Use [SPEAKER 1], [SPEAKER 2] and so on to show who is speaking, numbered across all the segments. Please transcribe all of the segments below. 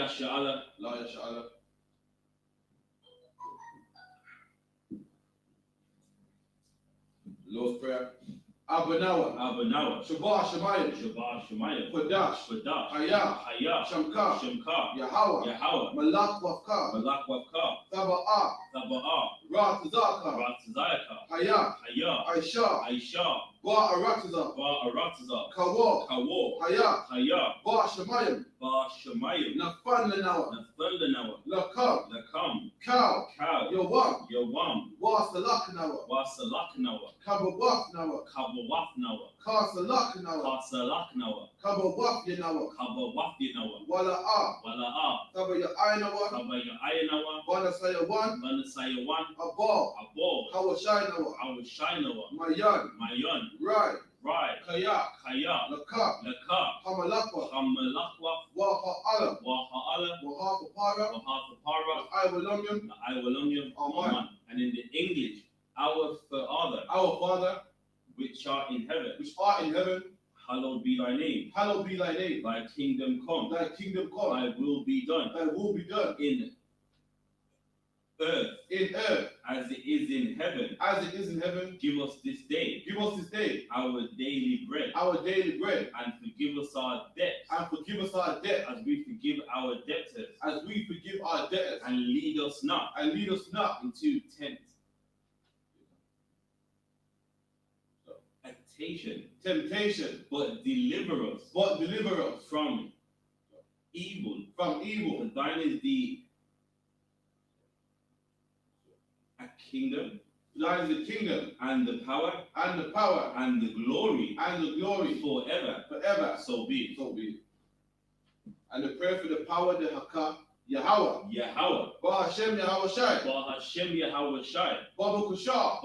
[SPEAKER 1] يشاء.
[SPEAKER 2] لا يشاء. Lord's Prayer. Abanawa. Shabbat Shemayim. Kodash. Hayah. Shamka. Yahweh. Malak Wafka. Sabbath. Ratazaka. Hayah. I.S.U.P.K. Ba Arataza. Kawo. Hayah. Ba Shemayim. Nafan Lanawa. Lakam. Cow. Yawam. Wasalak Nawa. Kabawaf Nawa. Kasalak Nawa. Kabawaf Yanawa. Wala'a. Sabaya Ayanawa. Banasaya One. Abo. Hawashai Nawa. Mayan. Right. Kaya. Laka. Hamalakwa. Waha'ala. Wahafapara. I.W.L. Amen.
[SPEAKER 1] And in the English, our Father, which art in heaven, hallowed be thy name. Thy kingdom come. Thy will be done. In earth as it is in heaven. Give us this day our daily bread. And forgive us our debts. As we forgive our debtors. And lead us not into temptation, but deliver us from evil. For thine is the kingdom, and the power, and the glory, forever. So be it.
[SPEAKER 2] And the prayer for the power, the Haka, Yahweh. Ba Hashem Yahweh Shai. Baba Kushah.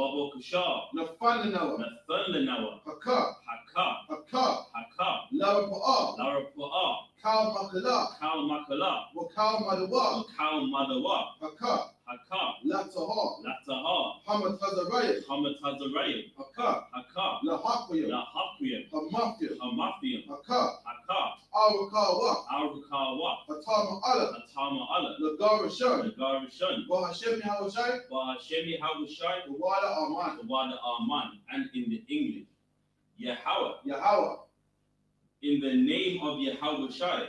[SPEAKER 2] Nafan Lanawa. Haka. Lara Pa'ah. Kal Makala. Wakal Madawa. Haka. Lataha. Hamatazarayim. Haka. Lahaqiyam. Hamathiyam. Haka. Arakawa. Hatama Allah. Lagarashun. Ba Hashem Yahweh Shai.
[SPEAKER 1] Wada Aman. And in the English, Yahweh. In the name of Yahweh Shai.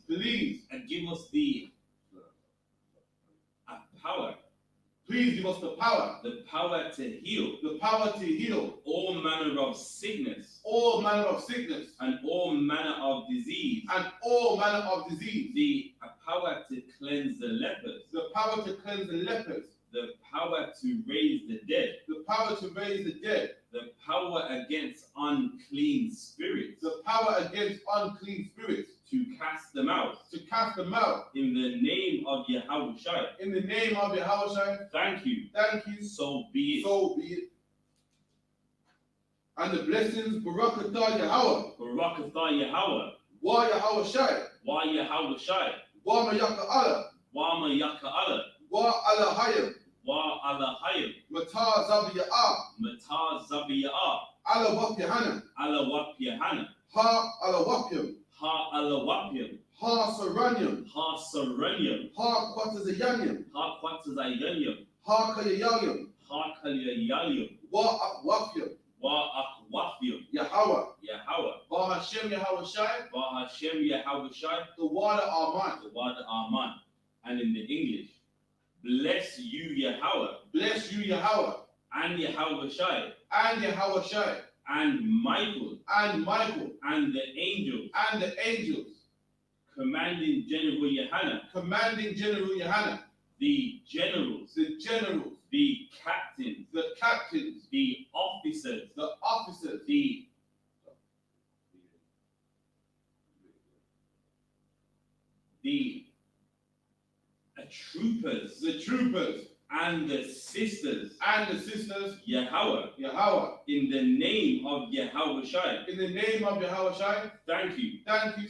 [SPEAKER 1] Please. And give us the power.
[SPEAKER 2] Please give us the power.
[SPEAKER 1] The power to heal. All manner of sickness. And all manner of disease. The power to cleanse the lepers. The power to raise the dead. The power against unclean spirits. To cast them out. In the name of Yahweh Shai. Thank you. So be it.
[SPEAKER 2] And the blessings, Barakatah Yahweh. Wa Yahweh Shai. Wa Mayaka Allah. Wa Alahayim. Mata Zabiyah. Allah Wap Yahanna. Ha Alawapyam. Ha Saranyam. Ha Kwatazayanyam. Ha Kayayayam. Wa Akwafyam. Yahweh. Ba Hashem Yahweh Shai. The water Aman.
[SPEAKER 1] And in the English, bless you Yahweh. And Yahweh Shai. And Michael. And the angels. Commanding General YAHANNA. The generals. The captains. The officers. The troopers. And the sisters. Yahweh. In the name of Yahweh Shai. Thank you.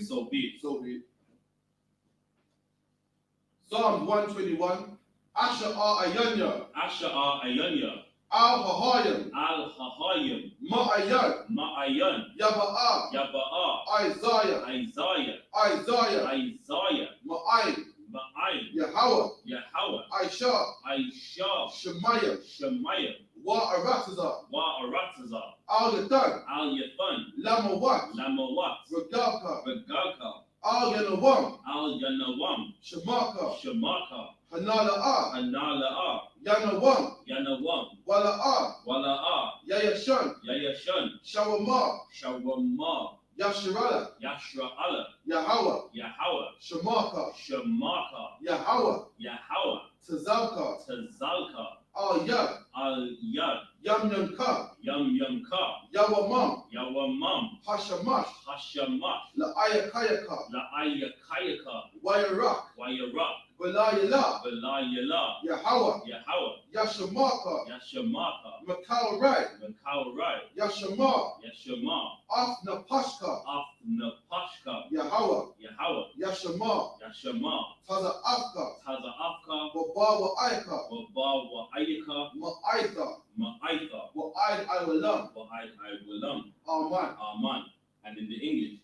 [SPEAKER 1] So be it.
[SPEAKER 2] Psalm 121. Asher Ayanya. Al-Hahayim. Ma'ayan.
[SPEAKER 1] Ma'ayan.
[SPEAKER 2] Yaba'a.
[SPEAKER 1] Yaba'a.
[SPEAKER 2] Isaiah. Isaiah, Ma'ayin, Yahweh, I.S.U.P.K, Shemaiah, Wa-Aratazar, Al-Yathan, Lamawat, Regabka, Al-Yanawam, Shemaka, Hanala'ah, Yanawam, Wala'ah, Yayashan, Shawamah, Yashra'ala, Yahweh, Shemaka, Yahweh, Tazalka, Al-Yad, Yamyamka, Yawamam, Hashamash, La'ayakayaka, Wayarak, Belayala, Yahweh, Yashamaka, Makaurai, Yashama, Afnapashka, Yahweh, Yashama, Taza'afka, Wabawa Aika, Ma'aitha, Wa'aid I-Walam. Amen.
[SPEAKER 1] And in the English,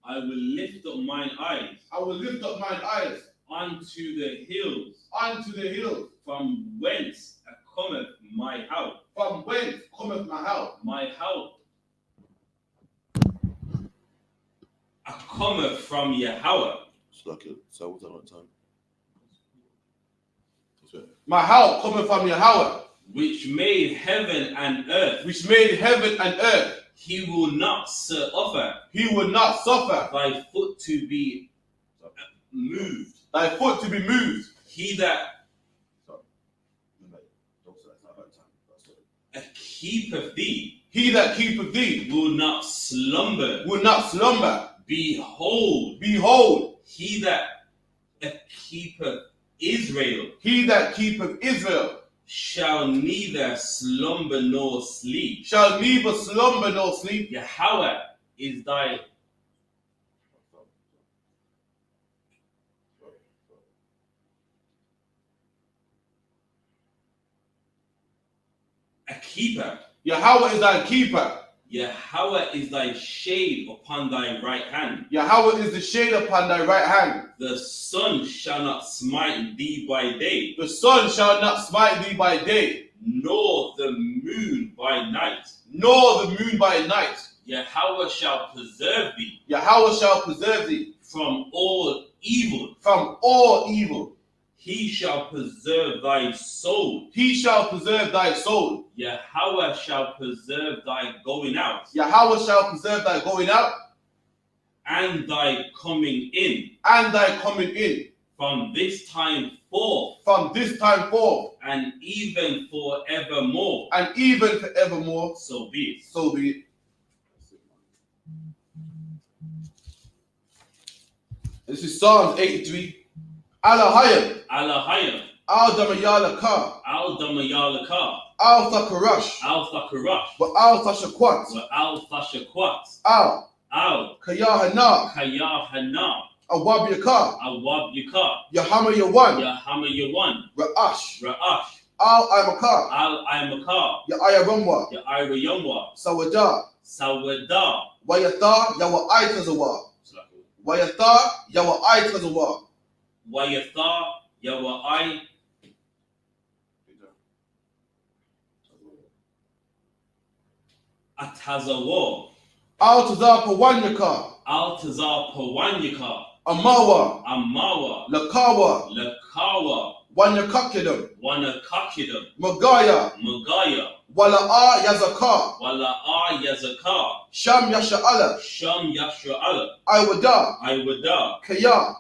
[SPEAKER 1] I will lift up mine eyes unto the hills, from whence cometh my help. My help cometh from Yahweh.
[SPEAKER 2] So what's that on time? My help cometh from Yahweh,
[SPEAKER 1] which made heaven and earth.
[SPEAKER 2] He
[SPEAKER 1] will not suffer
[SPEAKER 2] thy
[SPEAKER 1] foot to be moved. He that keepeth thee will not slumber. Behold, he that keepeth Israel shall neither slumber nor sleep. Yahweh is thy keeper.
[SPEAKER 2] Yahweh is thy keeper.
[SPEAKER 1] Yahweh is thy shade upon thy right hand.
[SPEAKER 2] Yahweh is the shade upon thy right hand.
[SPEAKER 1] The sun shall not smite thee by day. Nor the moon by night. Yahweh shall preserve thee from all evil. He shall preserve thy soul. Yahweh shall preserve thy going out. And thy coming in. From this time forth. And even forevermore. So be it.
[SPEAKER 2] This is Psalms 83. Alahayim. Al-Damayalaka. Al-Thakarash. Wa Al-Thashakwat. Al-Kayahanna. Awab-Yaka. Yahama Yawan. Ra'ash. Al-Imaka. Ya'ayarumwa. Sawada. Wayatha. Yawa'aitazawa.
[SPEAKER 1] Wayatha Yawai Atazawa.
[SPEAKER 2] Altazar Pawanyaka. Amawa. Lakawa. Wanyakakidam. Magaya. Wala'a Yazaka. Sham Yasha'ala. Iwada. Kaya.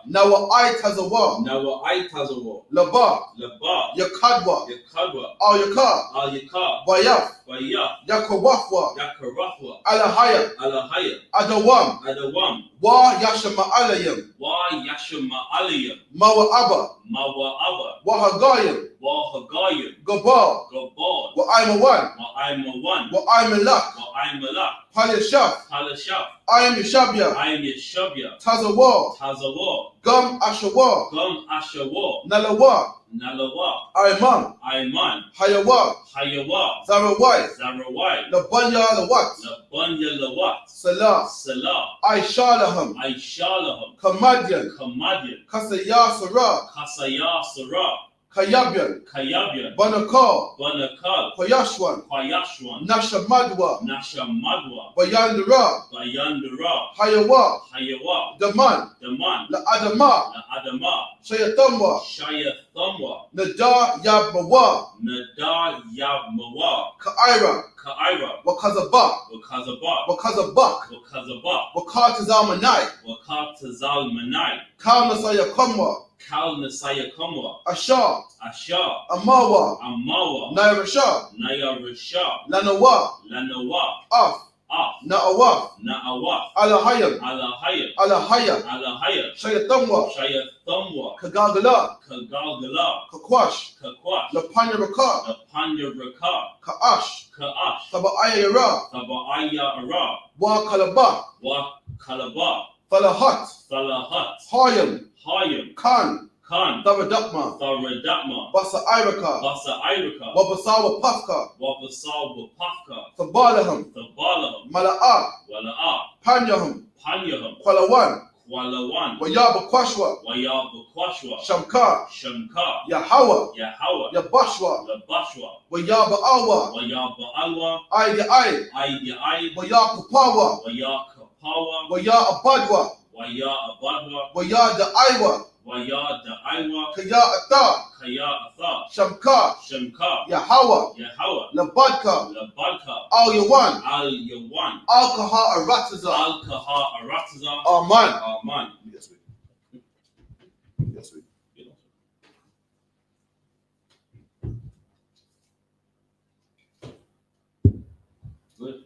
[SPEAKER 2] Nawa Aitazawa. Laba. Yakadwa. Al-Yaka. Wayaf. Yakawafwa. Alahaya. Adawam. Wa Yashama'alayim. Mawa'aba. Wahagayim. Gabal. Wa'aymawan. Wa'aymalak. Palishaf. I am Yeshabia. Tazawa. Gum Ashawa. Nalawa.
[SPEAKER 1] Nalawa,
[SPEAKER 2] Aiman,
[SPEAKER 1] Aiman,
[SPEAKER 2] Hayawa,
[SPEAKER 1] Hayawa,
[SPEAKER 2] Zarawai,
[SPEAKER 1] Zarawai,
[SPEAKER 2] Labanya Lawat,
[SPEAKER 1] Labunya Lawat,
[SPEAKER 2] Salah,
[SPEAKER 1] Salah,
[SPEAKER 2] I.S.U.P.K,
[SPEAKER 1] I.S.U.P.K,
[SPEAKER 2] Kamadian,
[SPEAKER 1] Kamadian,
[SPEAKER 2] Kasaya Sarah,
[SPEAKER 1] Kasaya Sarah,
[SPEAKER 2] Kayabian,
[SPEAKER 1] Kayabian,
[SPEAKER 2] Banakal,
[SPEAKER 1] Banakal,
[SPEAKER 2] Koyashwan,
[SPEAKER 1] Kwayashwan,
[SPEAKER 2] Nashamadwa,
[SPEAKER 1] Nashamadwa,
[SPEAKER 2] Bayandara,
[SPEAKER 1] Bayandara,
[SPEAKER 2] Hayawa,
[SPEAKER 1] Hayawa,
[SPEAKER 2] Daman,
[SPEAKER 1] Daman,
[SPEAKER 2] La Adama,
[SPEAKER 1] La Adama,
[SPEAKER 2] Shayatamwa,
[SPEAKER 1] Shaya Thamwa,
[SPEAKER 2] Nadar Yabmawa,
[SPEAKER 1] Nadar Yabmawa,
[SPEAKER 2] Kaira,
[SPEAKER 1] Kaira,
[SPEAKER 2] Wakazabak,
[SPEAKER 1] Wakazabak,
[SPEAKER 2] Wakazabak,
[SPEAKER 1] Wakazabak,
[SPEAKER 2] Wakatazamanai,
[SPEAKER 1] Wakatazal Manai,
[SPEAKER 2] Kalnasaya Kamwa,
[SPEAKER 1] Kal Nasaya Kamwa,
[SPEAKER 2] Ashar,
[SPEAKER 1] Asha,
[SPEAKER 2] Amawa,
[SPEAKER 1] Amawa,
[SPEAKER 2] Nairasha,
[SPEAKER 1] Naya Rasha,
[SPEAKER 2] Lanawa,
[SPEAKER 1] Lanawa,
[SPEAKER 2] Af,
[SPEAKER 1] Af,
[SPEAKER 2] Na'awaf,
[SPEAKER 1] Na'awaf,
[SPEAKER 2] Alahayam,
[SPEAKER 1] Alahaya,
[SPEAKER 2] Alahaya,
[SPEAKER 1] Alahaya,
[SPEAKER 2] Shayatamwa,
[SPEAKER 1] Shaya Thamwa,
[SPEAKER 2] Kagagala,
[SPEAKER 1] Kagalgala,
[SPEAKER 2] Kakwash,
[SPEAKER 1] Kakwash,
[SPEAKER 2] Lapanya Raka,
[SPEAKER 1] Lapanya Raka,
[SPEAKER 2] Kaash,
[SPEAKER 1] Kaash,
[SPEAKER 2] Tabaayara,
[SPEAKER 1] Tabaaya Ara,
[SPEAKER 2] Wa Kalaba,
[SPEAKER 1] Wa Kalaba,
[SPEAKER 2] Falahat,
[SPEAKER 1] Falahat,
[SPEAKER 2] Hayam,
[SPEAKER 1] Hayam,
[SPEAKER 2] Khan,
[SPEAKER 1] Khan,
[SPEAKER 2] Dabadakma,
[SPEAKER 1] Tharadakma,
[SPEAKER 2] Basa Iraka,
[SPEAKER 1] Basa Iraka,
[SPEAKER 2] Wabasawa Pafka,
[SPEAKER 1] Wabasal Wapafka,
[SPEAKER 2] Fabalaham,
[SPEAKER 1] Thabalaham,
[SPEAKER 2] Mala'a,
[SPEAKER 1] Wala'a,
[SPEAKER 2] Panyaham,
[SPEAKER 1] Panyaham,
[SPEAKER 2] Kwalawan,
[SPEAKER 1] Walawan,
[SPEAKER 2] Wayaba Kwashwa,
[SPEAKER 1] Wayabakwashwa,
[SPEAKER 2] Shamka,
[SPEAKER 1] Shamka,
[SPEAKER 2] Yahawa,
[SPEAKER 1] Yahawa,
[SPEAKER 2] Yabashwa,
[SPEAKER 1] Labashwa,
[SPEAKER 2] Wayaba Awa,
[SPEAKER 1] Wayaba Alwa,
[SPEAKER 2] Aidi Ai,
[SPEAKER 1] Aidi,
[SPEAKER 2] Wayakupawa,
[SPEAKER 1] Wayakapawa,
[SPEAKER 2] Waya Abadwa,
[SPEAKER 1] Waya Abadwa,
[SPEAKER 2] Waya da Aiwa,
[SPEAKER 1] Waya Da'aiwa,
[SPEAKER 2] Kaya Ata,
[SPEAKER 1] Kaya Atha,
[SPEAKER 2] Shamka,
[SPEAKER 1] Shamka,
[SPEAKER 2] Yahawa,
[SPEAKER 1] Yahawa,
[SPEAKER 2] Labadka,
[SPEAKER 1] Labadka,
[SPEAKER 2] Al Yawan,
[SPEAKER 1] Al Yawan,
[SPEAKER 2] Alkaha Arataza,
[SPEAKER 1] Al Kaha Arataza,
[SPEAKER 2] Aman.
[SPEAKER 1] Aman.
[SPEAKER 2] Yes, we. Yes, we.
[SPEAKER 1] Good.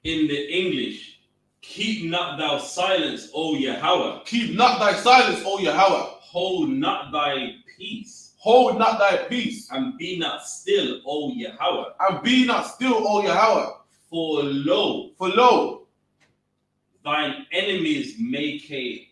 [SPEAKER 1] In the English, keep not thou silence, O Yahweh.
[SPEAKER 2] Keep not thy silence, O Yahweh.
[SPEAKER 1] Hold not thy peace,
[SPEAKER 2] Hold not thy peace,
[SPEAKER 1] and be not still, O Yahweh.
[SPEAKER 2] and be not still, O Yahweh.
[SPEAKER 1] For lo, thine enemies make a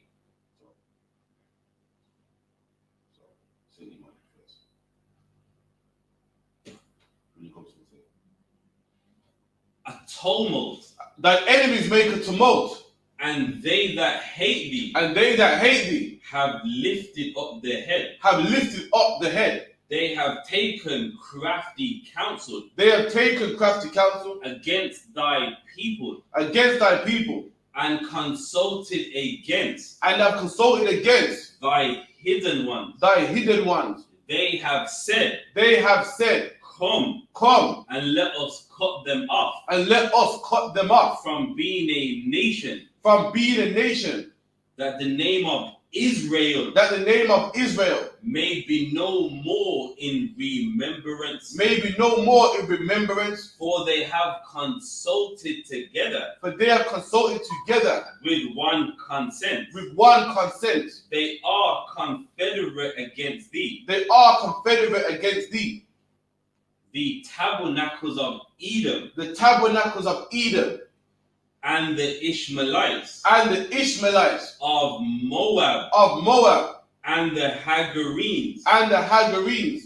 [SPEAKER 1] tumult,
[SPEAKER 2] Thy enemies make a tumult,
[SPEAKER 1] and they that hate thee
[SPEAKER 2] and they that hate thee
[SPEAKER 1] have lifted up their head.
[SPEAKER 2] have lifted up the head.
[SPEAKER 1] They have taken crafty counsel
[SPEAKER 2] They have taken crafty counsel
[SPEAKER 1] against thy people,
[SPEAKER 2] against thy people,
[SPEAKER 1] and consulted against
[SPEAKER 2] and have consulted against
[SPEAKER 1] thy hidden ones.
[SPEAKER 2] thy hidden ones.
[SPEAKER 1] They have said,
[SPEAKER 2] They have said,
[SPEAKER 1] come
[SPEAKER 2] come
[SPEAKER 1] and let us cut them off
[SPEAKER 2] and let us cut them off
[SPEAKER 1] from being a nation,
[SPEAKER 2] from being a nation,
[SPEAKER 1] that the name of Israel
[SPEAKER 2] that the name of Israel
[SPEAKER 1] may be no more in remembrance.
[SPEAKER 2] may be no more in remembrance,
[SPEAKER 1] For they have consulted together
[SPEAKER 2] for they have consulted together
[SPEAKER 1] with one consent.
[SPEAKER 2] with one consent.
[SPEAKER 1] They are confederate against thee.
[SPEAKER 2] They are confederate against thee.
[SPEAKER 1] The tabernacles of Edom
[SPEAKER 2] The tabernacles of Edom
[SPEAKER 1] and the Ishmaelites
[SPEAKER 2] and the Ishmaelites
[SPEAKER 1] of
[SPEAKER 2] Moab
[SPEAKER 1] and the Hagarenes,
[SPEAKER 2] and the Hagarenes,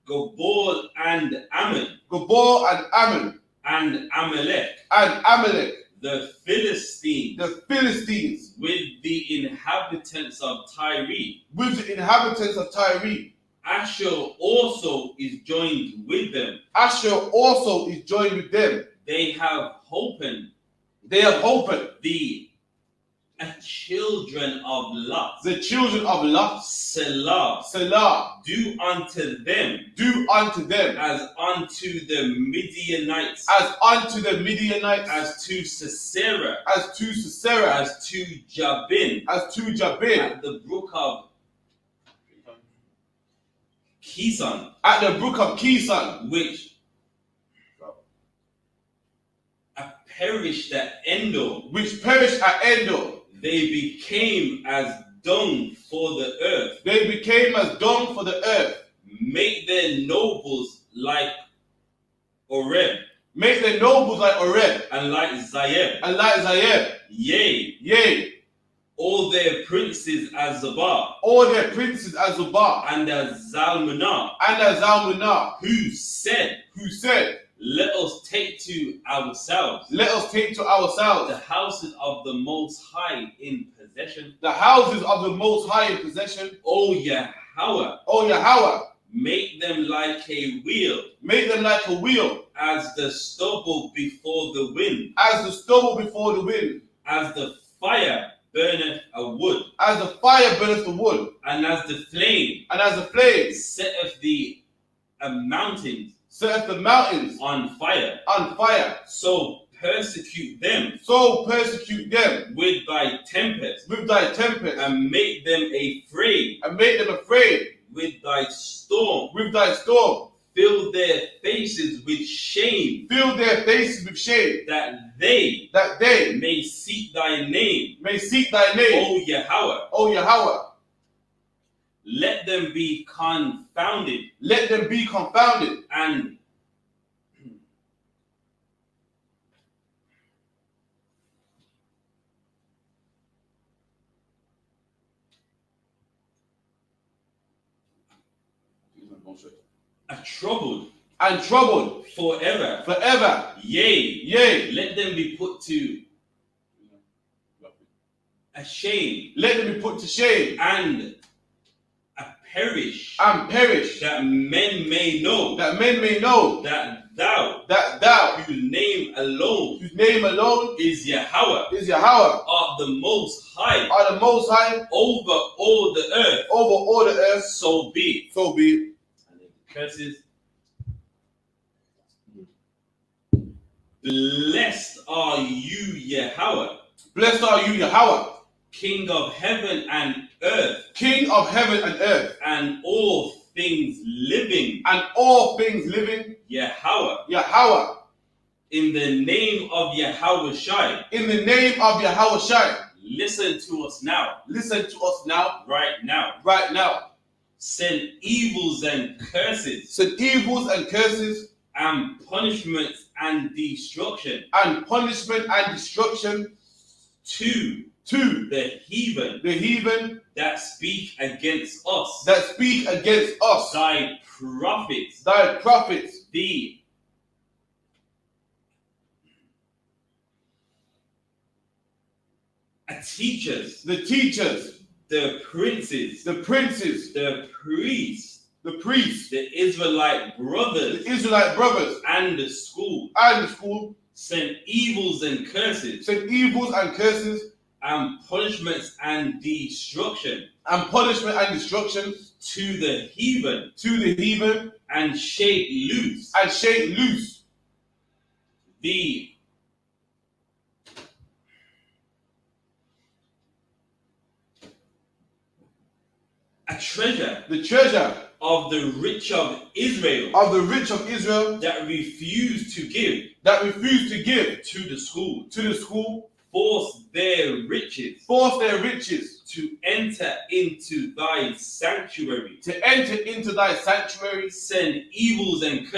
[SPEAKER 1] Gobal and Ammon
[SPEAKER 2] Gabor and Ammon
[SPEAKER 1] and Amalek,
[SPEAKER 2] and Amalek,
[SPEAKER 1] the Philistines,
[SPEAKER 2] the Philistines,
[SPEAKER 1] with the inhabitants of Tyre.
[SPEAKER 2] with the inhabitants of Tyre.
[SPEAKER 1] Asher also is joined with them.
[SPEAKER 2] Asher also is joined with them.
[SPEAKER 1] They have opened
[SPEAKER 2] They have opened
[SPEAKER 1] the children of Lot.
[SPEAKER 2] the children of Lot,
[SPEAKER 1] Selah,
[SPEAKER 2] Selah,
[SPEAKER 1] do unto them
[SPEAKER 2] do unto them
[SPEAKER 1] as unto the Midianites,
[SPEAKER 2] as unto the Midianites,
[SPEAKER 1] as to Sisera,
[SPEAKER 2] as to Sisera,
[SPEAKER 1] as to Jabin,
[SPEAKER 2] as to Jabin,
[SPEAKER 1] at the brook of Kison,
[SPEAKER 2] at the brook of Kison,
[SPEAKER 1] which perished at Endor.
[SPEAKER 2] which perished at Endor.
[SPEAKER 1] They became as dung for the earth.
[SPEAKER 2] They became as dung for the earth.
[SPEAKER 1] Make their nobles like Oreb,
[SPEAKER 2] Make the nobles like Oreb
[SPEAKER 1] and like Zayeb.
[SPEAKER 2] and like Zayeb.
[SPEAKER 1] Yea,
[SPEAKER 2] Yea,
[SPEAKER 1] all their princes as Zabah,
[SPEAKER 2] all their princes as Zabah,
[SPEAKER 1] and as Zalmunna,
[SPEAKER 2] and as Zalmunna,
[SPEAKER 1] who said, let us take to ourselves
[SPEAKER 2] let us take to
[SPEAKER 1] the
[SPEAKER 2] ourselves
[SPEAKER 1] houses of the Most High in possession.
[SPEAKER 2] the houses of the Most High in possession.
[SPEAKER 1] O Yahweh,
[SPEAKER 2] O Yahweh,
[SPEAKER 1] make them like a wheel,
[SPEAKER 2] make them like a wheel,
[SPEAKER 1] as the stubble before the wind,
[SPEAKER 2] as the stubble before the wind,
[SPEAKER 1] as the fire burneth a wood,
[SPEAKER 2] as the fire burneth the wood,
[SPEAKER 1] and as the flame
[SPEAKER 2] and as the flame
[SPEAKER 1] setteth the mountains
[SPEAKER 2] setteth the mountains
[SPEAKER 1] on fire.
[SPEAKER 2] on fire.
[SPEAKER 1] So persecute them
[SPEAKER 2] So persecute them
[SPEAKER 1] with thy tempest,
[SPEAKER 2] with thy tempest,
[SPEAKER 1] and make them afraid
[SPEAKER 2] and make them afraid
[SPEAKER 1] with thy storm.
[SPEAKER 2] with thy storm.
[SPEAKER 1] Fill their faces with shame,
[SPEAKER 2] Fill their faces with shame,
[SPEAKER 1] that they
[SPEAKER 2] that they
[SPEAKER 1] may seek thy name,
[SPEAKER 2] may seek thy name,
[SPEAKER 1] O Yahweh.
[SPEAKER 2] O Yahweh.
[SPEAKER 1] Let them be confounded
[SPEAKER 2] Let them be confounded
[SPEAKER 1] and troubled
[SPEAKER 2] and troubled
[SPEAKER 1] forever.
[SPEAKER 2] forever.
[SPEAKER 1] Yea, let them be put to shame
[SPEAKER 2] Let them be put to shame
[SPEAKER 1] and perish,
[SPEAKER 2] and perish,
[SPEAKER 1] that men may know
[SPEAKER 2] that men may know
[SPEAKER 1] that
[SPEAKER 2] that thou,
[SPEAKER 1] whose name alone
[SPEAKER 2] whose name alone
[SPEAKER 1] is Yahweh,
[SPEAKER 2] is Yahweh,
[SPEAKER 1] art the Most High
[SPEAKER 2] are the Most High
[SPEAKER 1] over all the earth.
[SPEAKER 2] over all the earth.
[SPEAKER 1] So be.
[SPEAKER 2] So be it.
[SPEAKER 1] And then the curses. Blessed are you, Yahweh,
[SPEAKER 2] Blessed are you, Yahweh,
[SPEAKER 1] King of heaven and earth,
[SPEAKER 2] King of heaven and earth,
[SPEAKER 1] and all things living.
[SPEAKER 2] and all things living.
[SPEAKER 1] Yahweh,
[SPEAKER 2] Yahweh,
[SPEAKER 1] in the name of Yahweh Shai,
[SPEAKER 2] in the name of Yahweh Shai,
[SPEAKER 1] listen to us now,
[SPEAKER 2] listen to us now,
[SPEAKER 1] right now.
[SPEAKER 2] right now.
[SPEAKER 1] Send evils and curses,
[SPEAKER 2] Send evils and curses,
[SPEAKER 1] and punishments and destruction
[SPEAKER 2] and punishment and destruction
[SPEAKER 1] to
[SPEAKER 2] to
[SPEAKER 1] the heathen that speak against us,
[SPEAKER 2] that speak against us,
[SPEAKER 1] thy prophets,
[SPEAKER 2] thy prophets,
[SPEAKER 1] the teachers,
[SPEAKER 2] the teachers,
[SPEAKER 1] the princes,
[SPEAKER 2] the princes,
[SPEAKER 1] the priests,
[SPEAKER 2] the priests,
[SPEAKER 1] the Israelite brothers,
[SPEAKER 2] the Israelite brothers,
[SPEAKER 1] and the school,
[SPEAKER 2] send
[SPEAKER 1] sent evils and curses,
[SPEAKER 2] evils and curses,
[SPEAKER 1] and punishments and destruction
[SPEAKER 2] and punishment and destruction
[SPEAKER 1] to the heathen,
[SPEAKER 2] and
[SPEAKER 1] shake loose the treasure
[SPEAKER 2] the treasure
[SPEAKER 1] of the rich of Israel,
[SPEAKER 2] that
[SPEAKER 1] refuse to give
[SPEAKER 2] to
[SPEAKER 1] to the school, force their riches
[SPEAKER 2] to
[SPEAKER 1] enter into thy sanctuary,
[SPEAKER 2] into thy sanctuary,
[SPEAKER 1] send evils and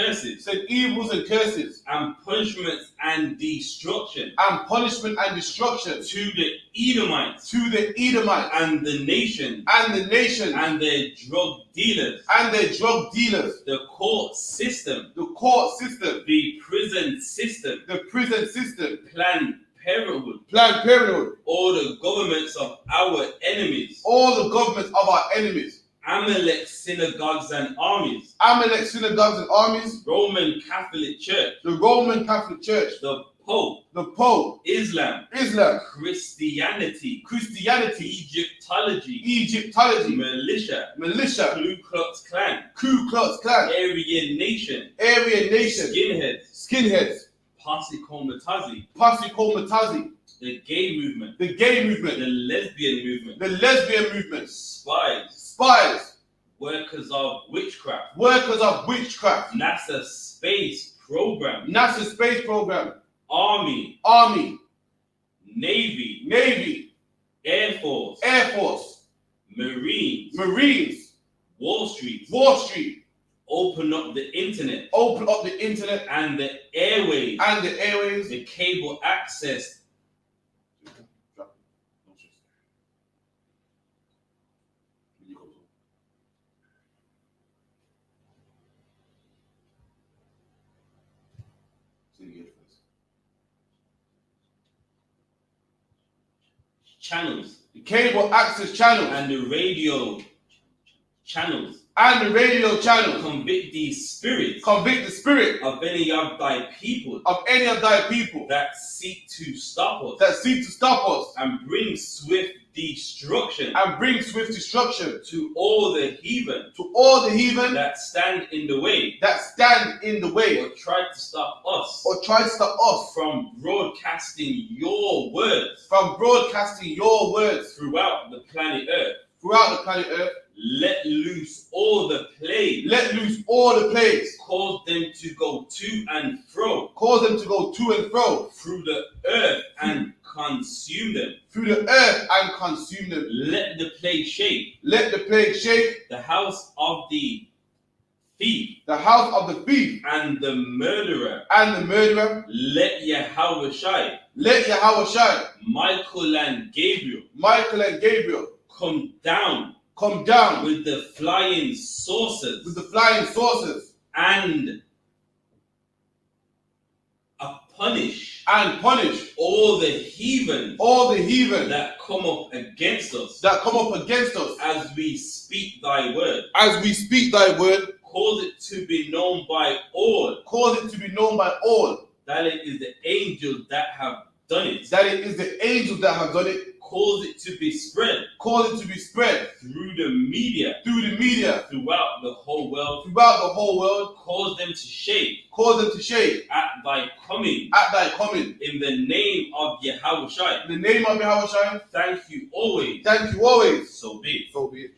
[SPEAKER 1] curses,
[SPEAKER 2] and
[SPEAKER 1] punishments and destruction
[SPEAKER 2] punishment and destruction
[SPEAKER 1] to the Edomites,
[SPEAKER 2] to the Edomites,
[SPEAKER 1] and the nation,
[SPEAKER 2] and the nation,
[SPEAKER 1] and their drug dealers,
[SPEAKER 2] and their drug dealers,
[SPEAKER 1] the court system,
[SPEAKER 2] the court system,
[SPEAKER 1] the prison system, Planned Parenthood, all the governments of our enemies,
[SPEAKER 2] all the governments of our enemies,
[SPEAKER 1] Amalek synagogues and armies, Roman Catholic Church,
[SPEAKER 2] the Roman Catholic Church,
[SPEAKER 1] the Pope, Islam, Christianity, Egyptology, militia, Ku Klux Klan, Aryan Nation,
[SPEAKER 2] skinheads,
[SPEAKER 1] Posse Comitazi, the gay movement, the lesbian movement, spies, workers of witchcraft, NASA space program, Army, Navy, Air Force, Marines, Wall Street, open up the internet and the airways, the cable access, channels
[SPEAKER 2] the cable access channels,
[SPEAKER 1] and the radio channels.
[SPEAKER 2] Convict
[SPEAKER 1] the spirit
[SPEAKER 2] the spirit
[SPEAKER 1] of any of thy people
[SPEAKER 2] that
[SPEAKER 1] seek to stop us and bring swift destruction to all the heathen that stand in the way or try to stop us from broadcasting your words throughout the planet Earth. Let loose all the plagues. Cause them to go to and fro. Through the earth and consume them. Let the plague shake. The house of the thief. And the murderer. Let Yahweh Michael and Gabriel come down with the flying saucers and punish all the heathen that come up against us as we speak thy word. Cause it to be known by all that it is the angels that have done it. Cause it to be spread through the media throughout the whole world. Cause them to shake at thy coming in the name of Yahweh. Thank you always. So be it.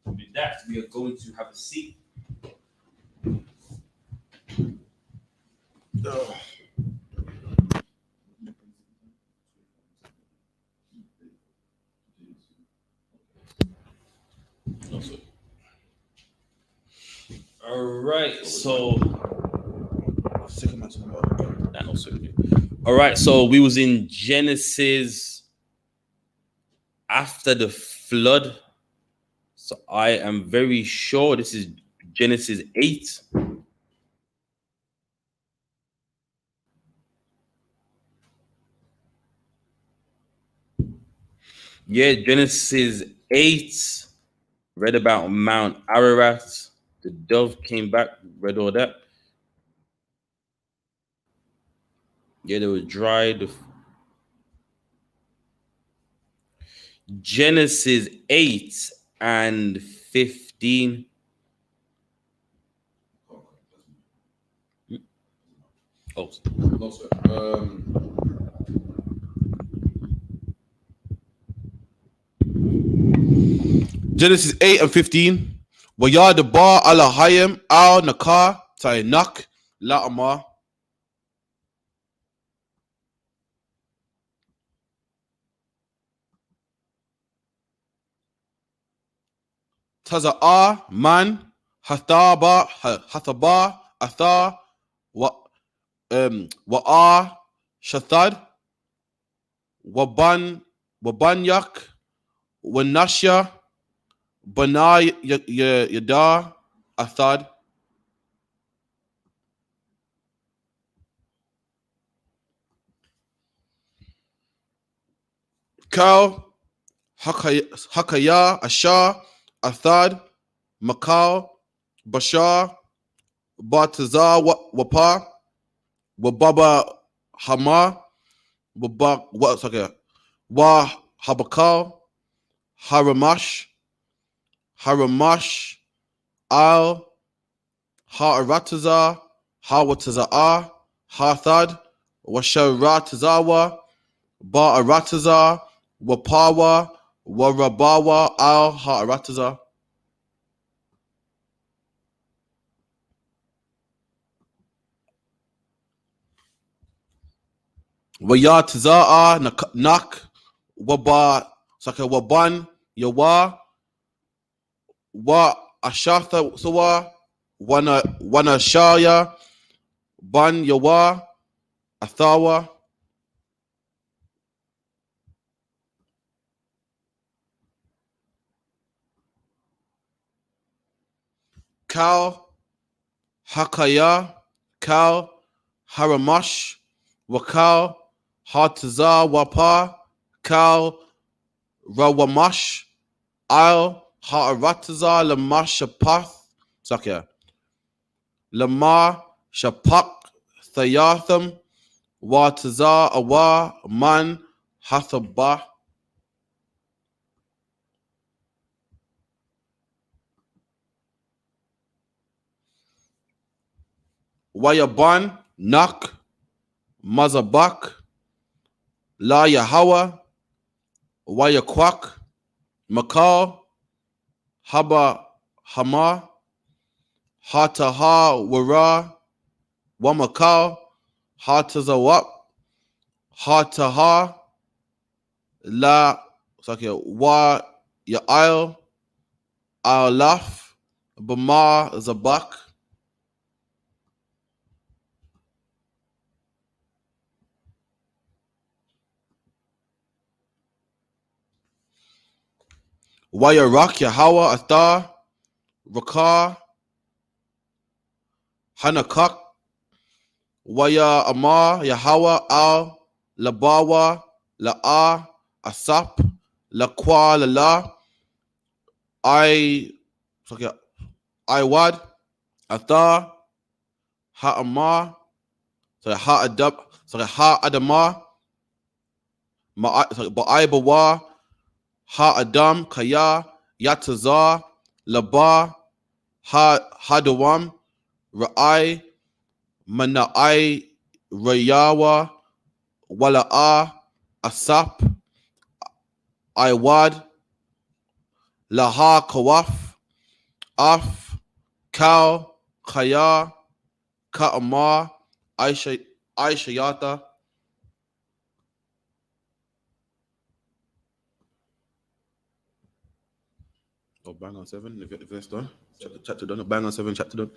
[SPEAKER 1] With that, we are going to have a seat. All right, so we was in Genesis after the flood. So I am very sure this is Genesis 8. Yeah, Genesis 8. Read about Mount Ararat. The dove came back, read all that. Yeah, they were dry. Genesis 8 and 15. Oh,
[SPEAKER 2] no, sir. Genesis 8 and 15. وَيَا دَبَا عَلَى هَيَمْ أَوْ نَكَا تَيْنَكْ لَأَمَا تَزَعَى مَنْ حَثَبَا أَثَا وَآ شَثَدْ وَبَنْيَكْ وَنَشْيَ بَنَا يَدَا أَثَدْ كَوْ حَكَيَا أَشَا أَثَدْ مَكَوْ بَشَا بَاتِزَا وَپَا وَبَابَ حَمَا وَحَبَكَوْ Haramash al Ha'arataza Hawataza'a Hathad Washaratazawa Ba'arataza Wapawa Warabawa al Ha'arataza. Wayataza'a Nak Waban Yawa Wa Ashatha Sawa Wana Shaya Ban Yawa Athawa Kal Hakaya Kal Haramash Wakal Hataza Wapa Kal Rawamash, Al, Ha'aratazar, Lamar Shapath, Sakya, Lamar Shapak, Thayatham, Watazar, Awa, Man, Hathabah, Wayaban, Nak, Mazabak, La Yahawa, Wayakwak, Makal, Haba Hama, Hataha Wara, Wamakal, Hatazawap, Hataha, La Wa Ya'il, Alaf, Bama Zabak, Wayarak, Yahawa, Athar, Rakar, Hanakak, Waya Amar, Yahawa, Al, Labawa, La'a, Asap, Laqua, Lala, Iwad, Athar, Ha'amar, Ha'adamar, Ba'aibawa, Ha'adam, Kaya, Yatazar, Labar, Hadawam, Ra'ai, Mana'ai, Rayawa, Wala'a, Asap, Iwad, Laha Kawaf, Af, Kal, Kaya, Ka'amar, Aishayata. Oh, bang on 7, if that's done. Chapter done. Bang on 7, chapter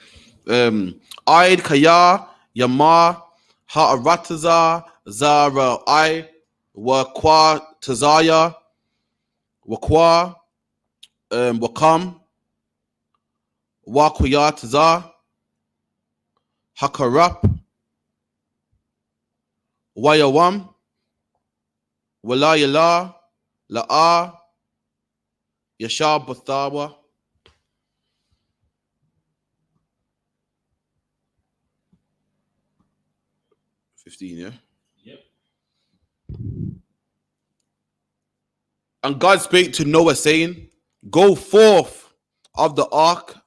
[SPEAKER 2] done. Aid, Kaya, Yamar, Ha'arataza, Zara, Wakwa, Tazaya, Wakwa, Wakam, Wakuya, Taza, Hakarap, Wayawam, Walayala, La'a, Yashab Bathawa. 15, yeah?
[SPEAKER 1] Yep.
[SPEAKER 2] And God spake to Noah, saying, Go forth of the ark,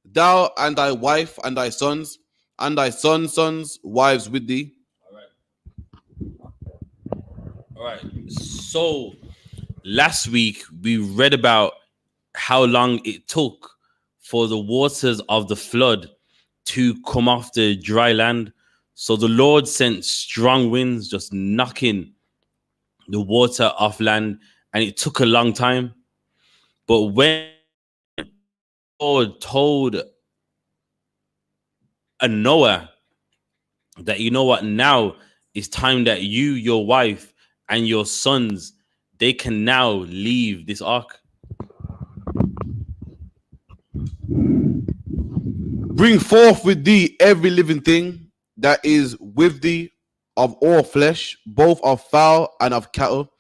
[SPEAKER 2] thou and thy wife and thy sons, and thy sons' wives with thee.
[SPEAKER 1] All right. So last week we read about how long it took for the waters of the flood to come off the dry land. So the Lord sent strong winds just knocking the water off land, and it took a long time. But when God told Noah that, you know what, now it's time that you, your wife, and your sons, they can now leave this ark.
[SPEAKER 2] Bring forth with thee every living thing that is with thee of all flesh, both of fowl and of cattle,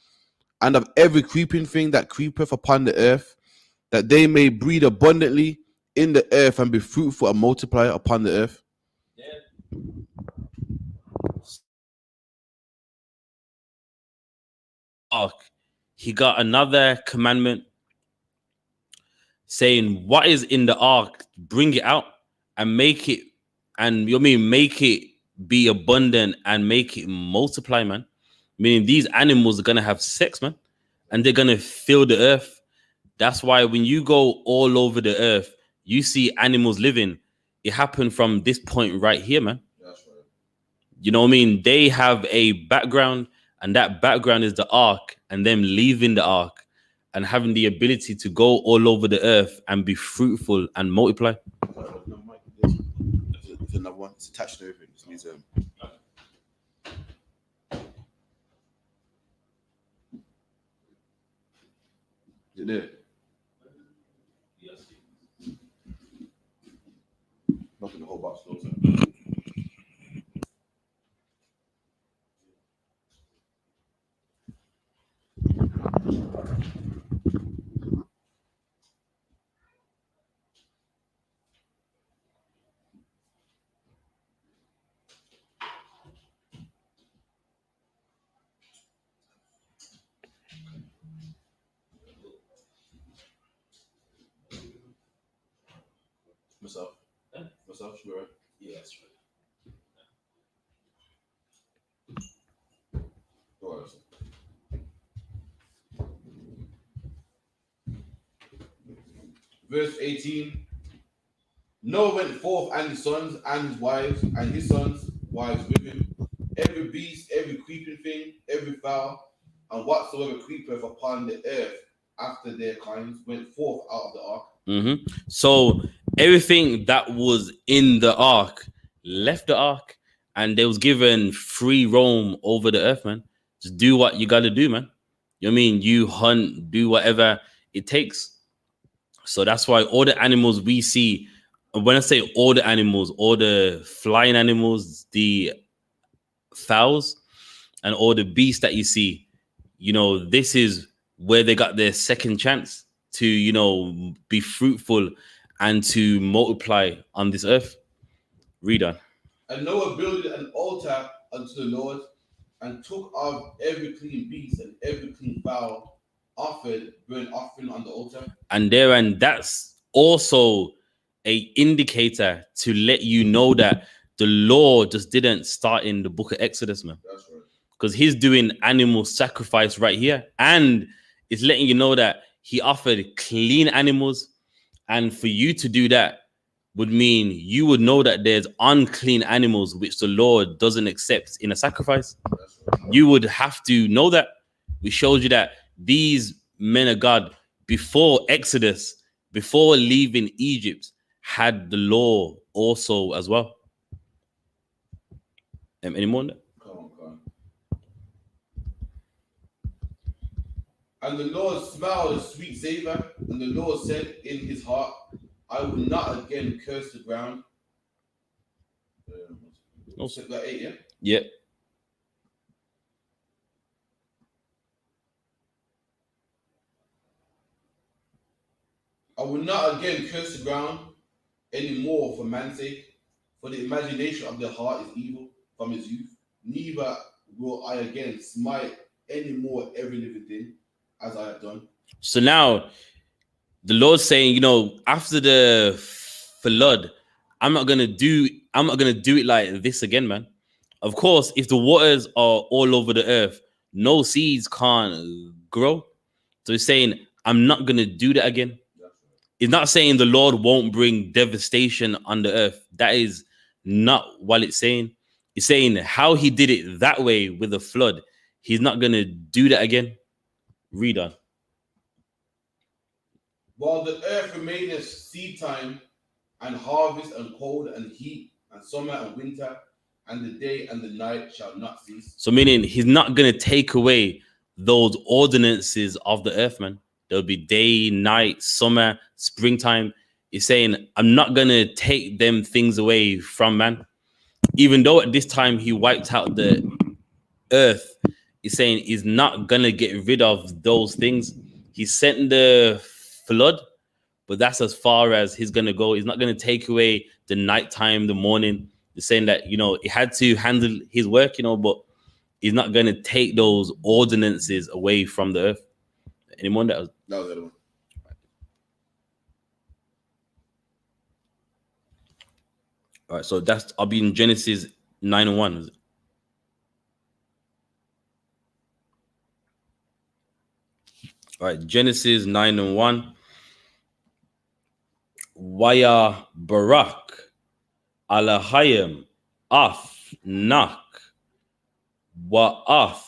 [SPEAKER 2] and of every creeping thing that creepeth upon the earth, that they may breed abundantly in the earth and be fruitful and multiply upon the earth.
[SPEAKER 1] Ark, he got another commandment saying, what is in the ark, bring it out and make it, and make it be abundant and make it multiply, man. Meaning these animals are gonna have sex, man, and they're gonna fill the earth. That's why when you go all over the earth, you see animals living. It happened from this point right here, man.
[SPEAKER 2] That's right.
[SPEAKER 1] You know what I mean? They have a background, and that background is the ark, and them leaving the ark and having the ability to go all over the earth and be fruitful and multiply.
[SPEAKER 2] There's another one. It's attached to everything. This needs Is it there?
[SPEAKER 1] Yes.
[SPEAKER 2] Not in the whole box, though. Myself.
[SPEAKER 1] Huh?
[SPEAKER 2] Myself, sure.
[SPEAKER 1] Yeah, that's right.
[SPEAKER 2] Go ahead. Verse 18. Noah went forth, and his sons, and his wives, and his sons' wives with him. Every beast, every creeping thing, every fowl, and whatsoever creepeth upon the earth after their kinds went forth out of the ark.
[SPEAKER 3] Mm-hmm. So everything that was in the ark left the ark, and they was given free roam over the earth, man. Just do what you got to do, man. You know what I mean? You hunt, do whatever it takes. So that's why all the animals we see, when I say all the animals, all the flying animals, the fowls, and all the beasts that you see, you know, this is where they got their second chance to, you know, be fruitful and to multiply on this earth. Read on.
[SPEAKER 2] And Noah builded an altar unto the Lord, and took of every clean beast and every clean fowl, offered burnt offering on the altar.
[SPEAKER 3] And that's also a indicator to let you know that the law just didn't start in the book of Exodus, man.
[SPEAKER 2] That's right.
[SPEAKER 3] Because he's doing animal sacrifice right here, and it's letting you know that he offered clean animals. And for you to do that would mean you would know that there's unclean animals which the Lord doesn't accept in a sacrifice.
[SPEAKER 2] That's right.
[SPEAKER 3] You would have to know that. We showed you that these men of God, before Exodus, before leaving Egypt, had the law also as well. Any more on that?
[SPEAKER 2] Come on. And the Lord smiled a sweet savor, and the Lord said in his heart, I will not again curse the ground.
[SPEAKER 3] No.
[SPEAKER 2] That 8, yeah?
[SPEAKER 3] Yeah.
[SPEAKER 2] I will not again curse the ground any more for man's sake, for the imagination of the heart is evil from its youth. Neither will I again smite any more every living thing as I have done.
[SPEAKER 3] So now the Lord's saying, you know, after the flood, I'm not gonna do it like this again, man. Of course, if the waters are all over the earth, no seeds can't grow. So he's saying, I'm not gonna do that again. It's not saying the Lord won't bring devastation on the earth. That is not what it's saying. It's saying how he did it that way with the flood, he's not gonna do that again. Read on.
[SPEAKER 2] While the earth remaineth seed time, and harvest, and cold, and heat, and summer, and winter, and the day and the night shall not cease.
[SPEAKER 3] So meaning he's not going to take away those ordinances of the earth, man. There'll be day, night, summer, springtime. He's saying, I'm not going to take them things away from man. Even though at this time he wiped out the earth, he's saying he's not going to get rid of those things. He sent the flood, but that's as far as he's going to go. He's not going to take away the nighttime, the morning. He's saying that, you know, he had to handle his work, you know, but he's not going to take those ordinances away from the earth. Anyone that was
[SPEAKER 2] the other one.
[SPEAKER 3] All right, so I'll be in Genesis 9:1. All right, Genesis 9:1. Waya Barak Alahayim Af Nak Wa'af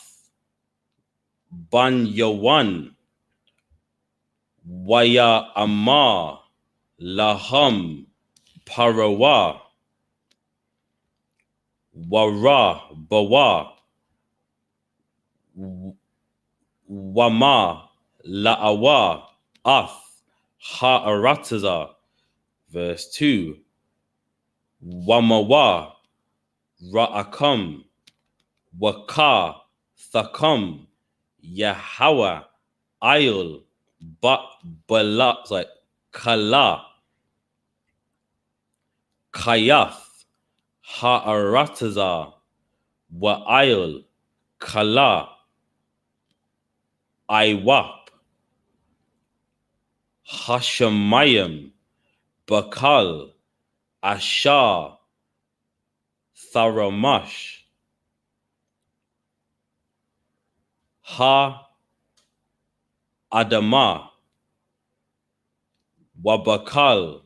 [SPEAKER 3] Ban Yawan Waya Amar Laham Parawa Wara Bawa Wama La'awa Af Ha'arataza. Verse 2. Wamawa Ra'akam Waka Thakam Yahweh Ayul Bala like Kala Kayath Ha'arataza Wa'ayul Kala I.W.A.P Hashemayim Bakal Ashar, Tharamash, Ha Adama, Wabakal,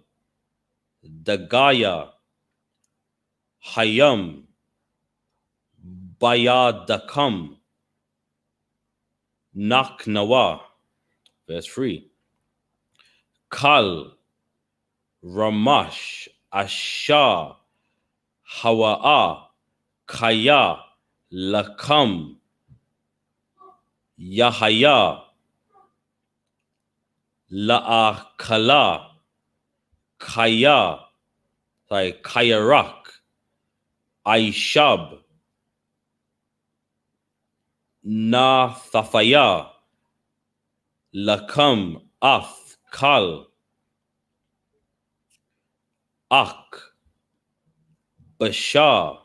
[SPEAKER 3] Dagaya, Hayam, Bayadakam, Naknawa. Verse 3. Kal, Ramash, Ashar, Hawa'a, Kaya, Lakam, Yahaya, La'akala, Kaya, Kayarak, Aishab, Na Thafaya, Lakam, Ath, Kal, Ak, Bashar.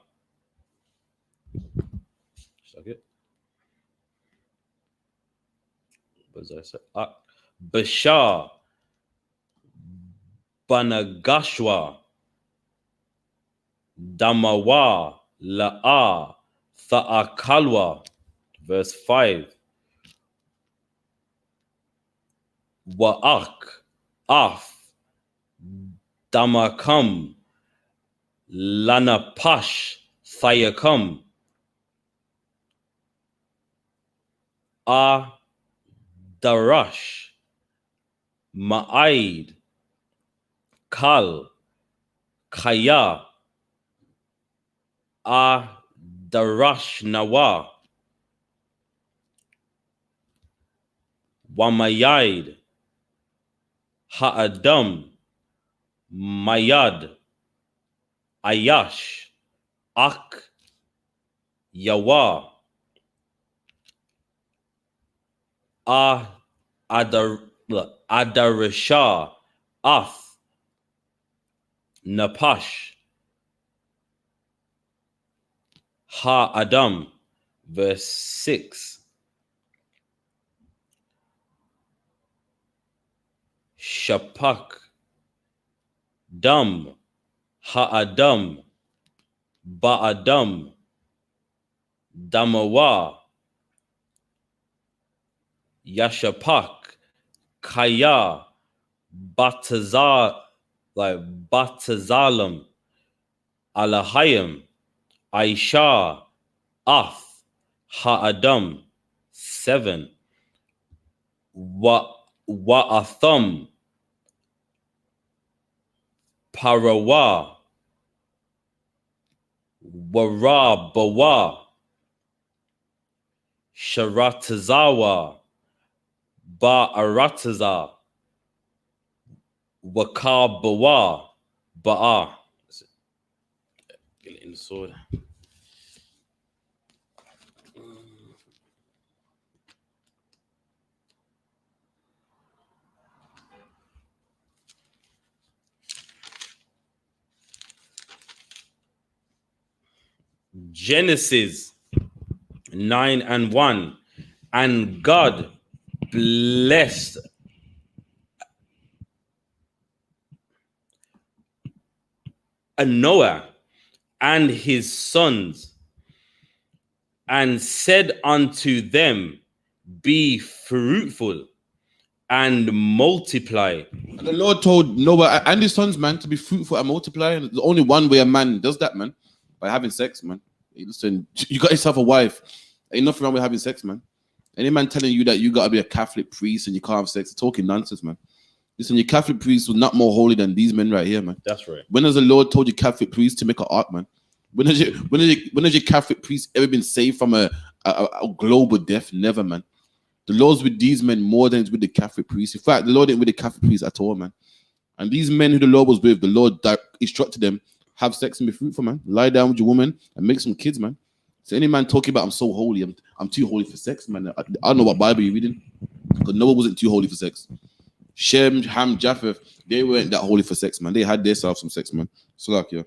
[SPEAKER 3] What did I say? Ak, Bashar, Banagashwa, Damawa, La'a, Tha'akalwa. Verse 5. Wa'ak, Af, Damakam, Lanapash, Thayakam, A Darash, Ma'aid, Kal, Kaya, A Darash Nawa, Wamayad, Ha'adam, Mayad, Ayash, Ak, Yawa, Adarashah, Af, Napash, Ha Adam. Verse 6. Shapak, Dam, Ha-Adam, Ba-Adam, Damawa, Yashapak, Kaya, Batazalam, Alahayim, Aisha, Af, Ha-Adam. 7. Wa'atham, Parawa, Wara Bawa, Sharatazawa, Ba'arataza, Waka Bawa, Ba'a. Get it in the sword. Genesis 9:1. And God blessed Noah and his sons and said unto them, be fruitful and multiply.
[SPEAKER 2] And the Lord told Noah and his sons, man, to be fruitful and multiply. And there's only one way a man does that, man, by having sex, man. Hey, listen, you got yourself a wife. Ain't nothing wrong with having sex, man. Any man telling you that you got to be a Catholic priest and you can't have sex, talking nonsense, man. Listen, your Catholic priest was not more holy than these men right here, man.
[SPEAKER 3] That's right.
[SPEAKER 2] When has the Lord told your Catholic priest to make an ark, man? When has your Catholic priest ever been saved from a global death? Never, man. The Lord's with these men more than it's with the Catholic priests. In fact, the Lord ain't with the Catholic priests at all, man. And these men who the Lord was with, the Lord instructed them, have sex and be fruitful, man. Lie down with your woman and make some kids, man. So any man talking about I'm so holy, I'm too holy for sex, man. I don't know what Bible you're reading. Because Noah wasn't too holy for sex. Shem, Ham, Japheth, they weren't that holy for sex, man. They had themselves some sex, man. So like, yeah.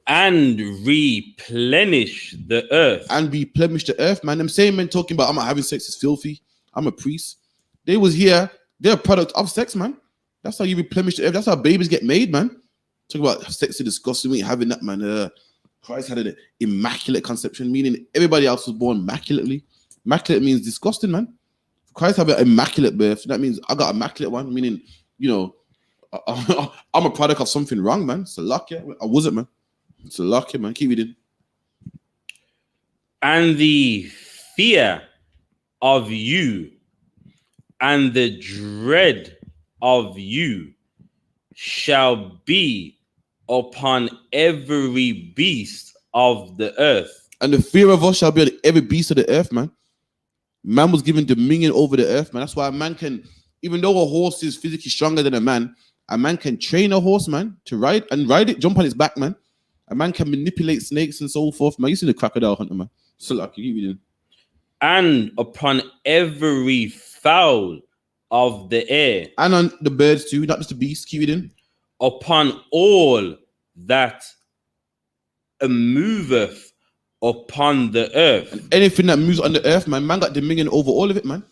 [SPEAKER 3] And replenish the earth.
[SPEAKER 2] And replenish the earth, man. Them same men talking about I'm not having sex is filthy. I'm a priest. They was here. They're a product of sex, man. That's how you replenish the earth. That's how babies get made, man. Talk about sexy disgusting. We ain't having that, man. Christ had an immaculate conception, meaning everybody else was born immaculately. Immaculate means disgusting, man. Christ have an immaculate birth. That means I got an immaculate one, meaning, you know, I'm a product of something wrong, man. It's a luck, yeah. I wasn't, man. It's a luck, yeah, man. Keep reading.
[SPEAKER 3] And the fear of you and the dread of you shall be upon every beast of the earth.
[SPEAKER 2] And the fear of us shall be on every beast of the earth, man. Man was given dominion over the earth, man. That's why a man can, even though a horse is physically stronger than a man can train a horse, man, to ride it, jump on its back, man. A man can manipulate snakes and so forth, man. You see the crocodile hunter, man. So lucky, keep reading.
[SPEAKER 3] And upon every fowl of the air.
[SPEAKER 2] And on the birds too, not just the beasts, keep reading.
[SPEAKER 3] Upon all that moveth upon the earth.
[SPEAKER 2] And anything that moves on the earth, man got dominion over all of it, man.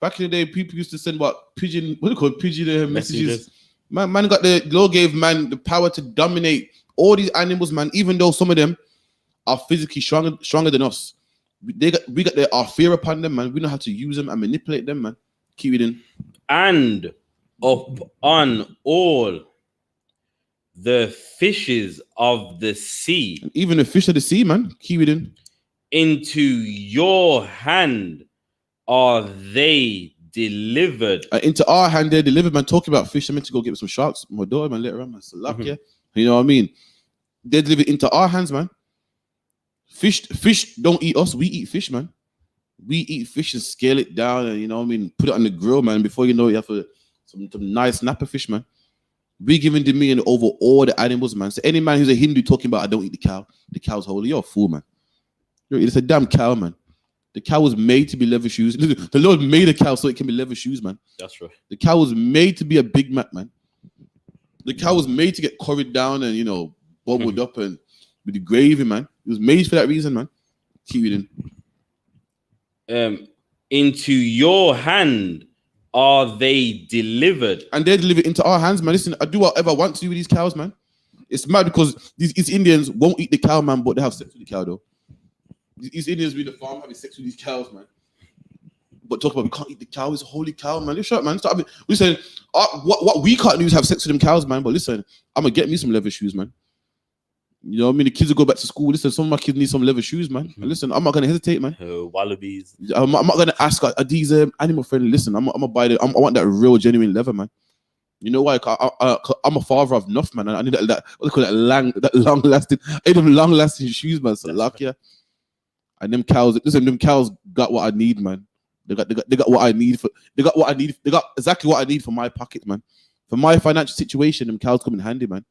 [SPEAKER 2] Back in the day, people used to send pigeon messages. Man got the Lord gave man the power to dominate all these animals, man. Even though some of them are physically stronger than us, we got our fear upon them, man. We know how to use them and manipulate them, man. Keep reading.
[SPEAKER 3] And upon all the fishes of the sea.
[SPEAKER 2] And even the fish of the sea, man. Keep reading.
[SPEAKER 3] Into your hand are they delivered.
[SPEAKER 2] Into our hand they're delivered, man. Talking about fish, I meant to go get some sharks. My daughter, man, later on, man. So luck, yeah. You know what I mean? They're delivered into our hands, man. Fish don't eat us. We eat fish, man. We eat fish and scale it down and, you know what I mean, put it on the grill, man. Before you know it, you have some nice snapper fish, man. We giving dominion over all the animals, man. So any man who's a Hindu talking about I don't eat the cow's holy, you're a fool, man. It's a damn cow, man. The cow was made to be leather shoes. The Lord made a cow so it can be leather shoes, man.
[SPEAKER 3] That's right.
[SPEAKER 2] The cow was made to be a Big Mac, man. The cow was made to get curried down and, you know, bubbled up and with the gravy, man. It was made for that reason, man. Keep reading.
[SPEAKER 3] Into your hand are they delivered.
[SPEAKER 2] And they're delivered into our hands, man. Listen, I do whatever I want to do with these cows, man. It's mad because these East Indians won't eat the cow, man, but they have sex with the cow, though. These East Indians with the farm having sex with these cows, man. But talk about we can't eat the cow. It's a holy cow, man. Listen, man. Listen, what we can't do is have sex with them cows, man. But listen, I'm going to get me some leather shoes, man. You know what I mean? The kids will go back to school. Listen, some of my kids need some leather shoes, man. And listen, I'm not going to hesitate, man.
[SPEAKER 3] Wallabies.
[SPEAKER 2] I'm not going to ask, are these animal friendly? Listen, I'm going to buy I want that real, genuine leather, man. You know why? I'm a father of enough, man. I need that what they call that long-lasting, I need them long-lasting shoes, man. So luck, yeah. And them cows, listen, them cows got what I need, man. They got what I need they got exactly what I need for my pocket, man. For my financial situation, them cows come in handy, man.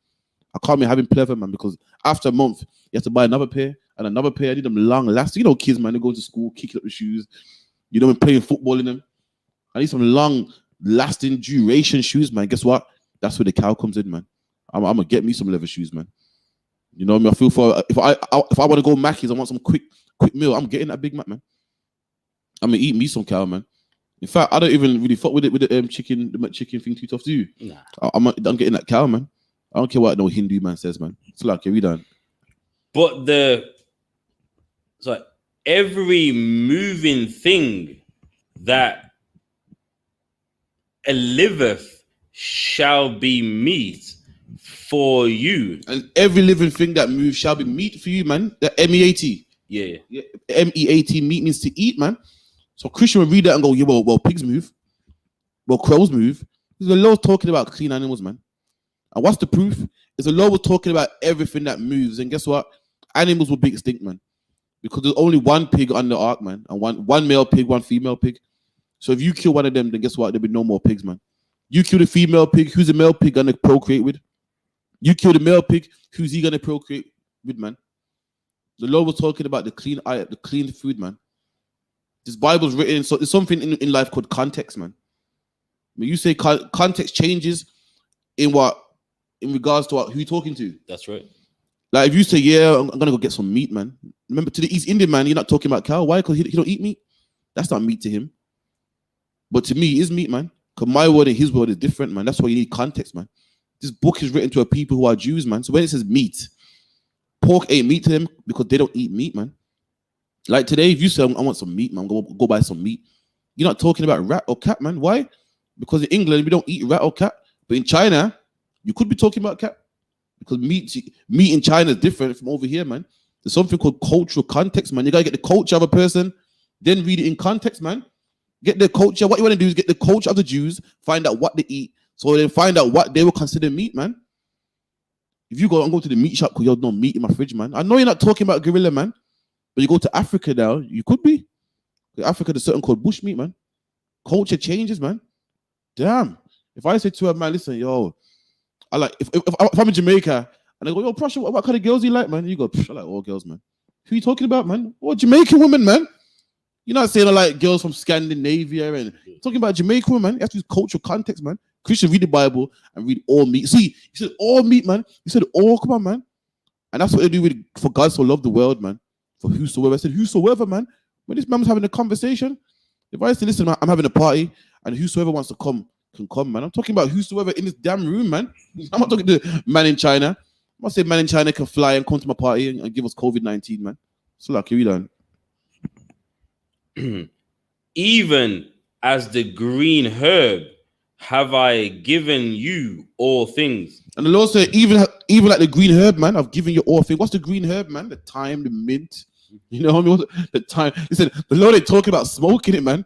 [SPEAKER 2] I can't be having pleather, man, because after a month, you have to buy another pair and another pair. I need them long lasting. You know, kids, man, they go to school, kicking up the shoes. You know, playing football in them. I need some long lasting duration shoes, man. Guess what? That's where the cow comes in, man. I'm gonna get me some leather shoes, man. You know what I mean? I feel for if I want to go Mackey's, I want some quick meal. I'm getting that Big Mac, man. I'm gonna eat me some cow, man. In fact, I don't even really fuck with it with the chicken thing too tough to do. Nah. I'm getting that cow, man. I don't care what no Hindu man says, man. It's like, we done.
[SPEAKER 3] But every moving thing that liveth shall be meat for you. And
[SPEAKER 2] every living thing that moves shall be meat for you, man. The M-E-A-T.
[SPEAKER 3] Yeah.
[SPEAKER 2] M-E-A-T, meat means to eat, man. So Christian will read that and go, yeah, well, pigs move. Well, crows move. The Lord's talking about clean animals, man. And what's the proof? Is the Lord was talking about everything that moves. And guess what? Animals will be extinct, man. Because there's only one pig on the ark, man. And one male pig, one female pig. So if you kill one of them, then guess what? There'll be no more pigs, man. You kill the female pig, who's the male pig going to procreate with? You kill the male pig, who's he going to procreate with, man? The Lord was talking about the clean food, man. This Bible's written, so there's something in life called context, man. When you say context changes in regards to who you're talking to.
[SPEAKER 3] That's right.
[SPEAKER 2] Like if you say, yeah, I'm gonna go get some meat, man. Remember, to the East Indian man, you're not talking about cow. Why? Because he don't eat meat. That's not meat to him. But to me, it is meat, man. Because my word and his word is different, man. That's why you need context, man. This book is written to a people who are Jews, man. So when it says meat, pork ain't meat to them because they don't eat meat, man. Like today, if you say, I want some meat, man, go buy some meat. You're not talking about rat or cat, man. Why? Because in England, we don't eat rat or cat. But in China, you could be talking about cat. Because meat in China is different from over here, man. There's something called cultural context, man. You gotta get the culture of a person, then read it in context, man. Get the culture. What you want to do is get the culture of the Jews, find out what they eat, so then find out what they will consider meat, man. If you go to the meat shop because you have no meat in my fridge, man. I know you're not talking about gorilla, man. But you go to Africa now, you could be. In Africa, there's something called bush meat, man. Culture changes, man. Damn. If I say to a man, listen, yo, I like if I'm in Jamaica and I go, yo, Prussia, what kind of girls do you like, man? You go, I like all girls, man. Who are you talking about, man? What Jamaican women, man? You're not saying I like girls from Scandinavia and talking about Jamaican women, man. You have to use cultural context, man. Christian, read the Bible and read all meat. See, you said all meat, man. You said all, come on, man. And that's what they do with for God so loved the world, man. For whosoever. I said whosoever, man. When this man was having a conversation, if I say, listen, man, I'm having a party and whosoever wants to come can come, man. I'm talking about whosoever in this damn room, man. I'm not talking to man in China. I'm not saying man in China can fly and come to my party and give us COVID-19, man. So like, you done.
[SPEAKER 3] Even as the green herb have I given you all things.
[SPEAKER 2] And the Lord said, even like the green herb, man, I've given you all things. What's the green herb, man? The thyme, the mint. You know what I mean? The time. He said, the Lord ain't talking about smoking it, man.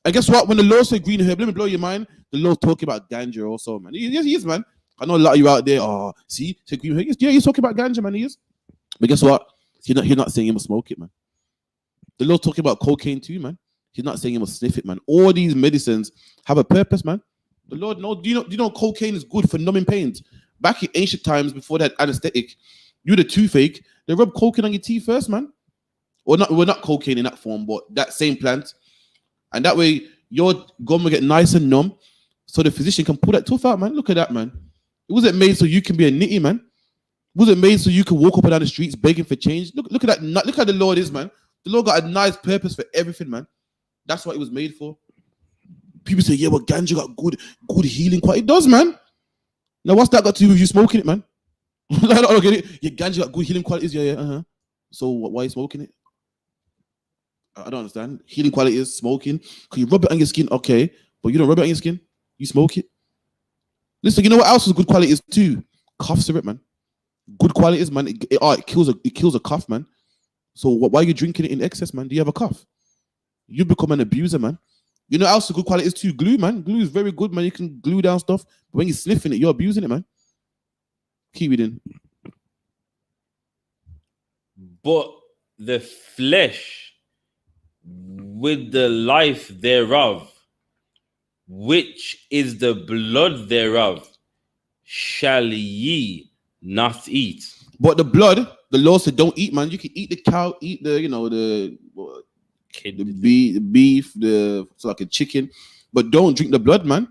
[SPEAKER 2] And guess what? When the Lord said green herb, let me blow your mind. The Lord's talking about ganja also, man. Yes, he is, man. I know a lot of you out there. Oh, see, say green herb. Yeah, he's talking about ganja, man. He is. But guess what? He's not saying he must smoke it, man. The Lord's talking about cocaine too, man. He's not saying he must sniff it, man. All these medicines have a purpose, man. The Lord knows. Do you know cocaine is good for numbing pains? Back in ancient times, before that anesthetic, you had a toothache. They rub cocaine on your teeth first, man. Or not cocaine in that form, but that same plant. And that way, your gum will get nice and numb, so the physician can pull that tooth out, man. Look at that, man. It wasn't made so you can be a nitty, man. It wasn't made so you can walk up and down the streets begging for change. Look at that. Look how the Lord is, man. The Lord got a nice purpose for everything, man. That's what it was made for. People say, yeah, well, ganja got good healing quality. It does, man. Now, what's that got to do with you smoking it, man? I don't get it. Yeah, ganja got good healing qualities. Yeah. So why are you smoking it? I don't understand. Healing quality is smoking. Can you rub it on your skin? Okay. But you don't rub it on your skin. You smoke it. Listen, you know what else is good quality is too? Cough syrup, man. Good quality is, man. It kills a cough, man. So why are you drinking it in excess, man? Do you have a cough? You become an abuser, man. You know what else is good quality is too? Glue, man. Glue is very good, man. You can glue down stuff. But when you're sniffing it, you're abusing it, man. Keep it in.
[SPEAKER 3] But the flesh with the life thereof, which is the blood thereof, shall ye not eat.
[SPEAKER 2] But the blood, the Lord said, don't eat, man. You can eat the cow, eat the, the beef, so like a chicken, but don't drink the blood, man.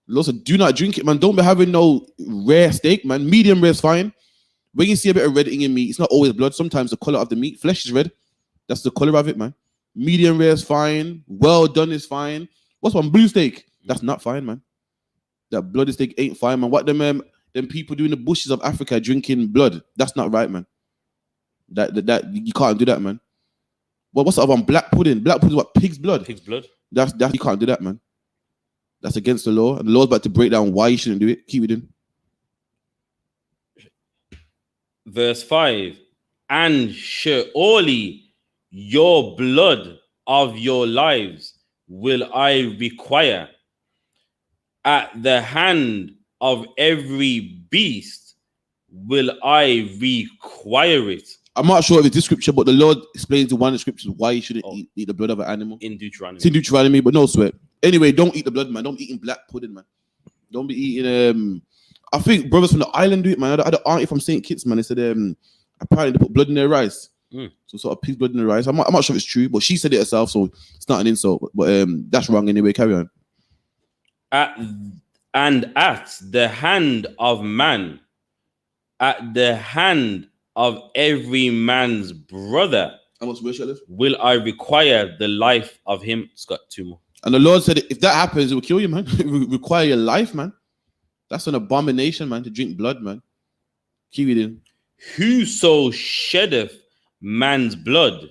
[SPEAKER 2] The Lord said, do not drink it, man. Don't be having no rare steak, man. Medium rare is fine. When you see a bit of red in your meat, it's not always blood. Sometimes the color of the meat, flesh is red. That's the color of it, man. Medium rare is fine. Well done is fine. What's one? Blue steak. That's not fine, man. That bloody steak ain't fine, man. What them people do in the bushes of Africa drinking blood? That's not right, man. That you can't do that, man. Well, what's the other one? Black pudding. Black pudding is what? Pig's blood.
[SPEAKER 3] Pig's blood.
[SPEAKER 2] That's you can't do that, man. That's against the law. And the law's about to break down why you shouldn't do it. Keep it in.
[SPEAKER 3] Verse 5. And surely your blood of your lives will I require. At the hand of every beast will I require it.
[SPEAKER 2] I'm not sure if it's this scripture, but the Lord explains in one of the scriptures why you shouldn't eat the blood of an animal.
[SPEAKER 3] In Deuteronomy.
[SPEAKER 2] It's in Deuteronomy, but no sweat. Anyway, don't eat the blood, man. Don't be eating black pudding, man. Don't be eating. I think brothers from the island do it, man. I had an auntie from St. Kitts, man. They said apparently they put blood in their rice. So sort of pig's blood in the rice. I'm not sure if it's true, but she said it herself, so it's not an insult. But that's wrong anyway. Carry on.
[SPEAKER 3] And at the hand of man, at the hand of every man's brother,
[SPEAKER 2] How much worship left?
[SPEAKER 3] will I require the life of him. It's got two more.
[SPEAKER 2] And the Lord said, if that happens, it will kill you, man. It will require your life, man. That's an abomination, man, to drink blood, man. Keep reading.
[SPEAKER 3] Whoso sheddeth man's blood,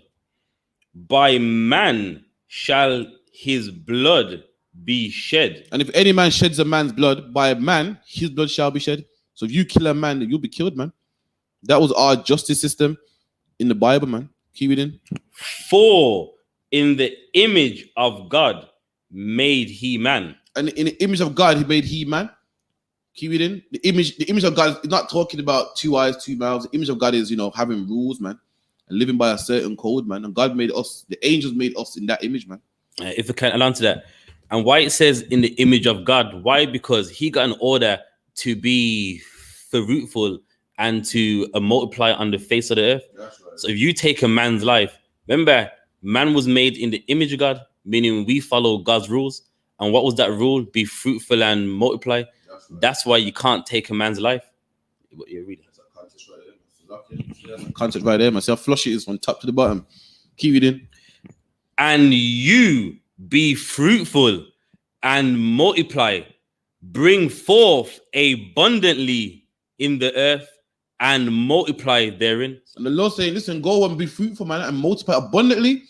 [SPEAKER 3] by man shall his blood be shed.
[SPEAKER 2] And if any man sheds a man's blood, by man, his blood shall be shed. So if you kill a man, you'll be killed, man. That was our justice system in the Bible, man. Keep reading.
[SPEAKER 3] For in the image of God made he man.
[SPEAKER 2] And in the image of God, he made he man. Keep reading. The image of God is not talking about 2 eyes, 2 mouths. The image of God is, having rules, man, and living by a certain code, man. And God made us, the angels made us in that image, man.
[SPEAKER 3] If I can allow to that. And why it says in the image of God? Why? Because he got an order to be fruitful and to multiply on the face of the earth.
[SPEAKER 2] That's right.
[SPEAKER 3] So if you take a man's life, remember, man was made in the image of God, meaning we follow God's rules. And what was that rule? Be fruitful and multiply. That's why you can't take a man's life. Yeah, read it.
[SPEAKER 2] That's a concept right there, myself. Flush it is from top to the bottom. Keep reading.
[SPEAKER 3] And you be fruitful and multiply, bring forth abundantly in the earth and multiply therein.
[SPEAKER 2] And the Lord saying, listen, go and be fruitful, man, and multiply abundantly.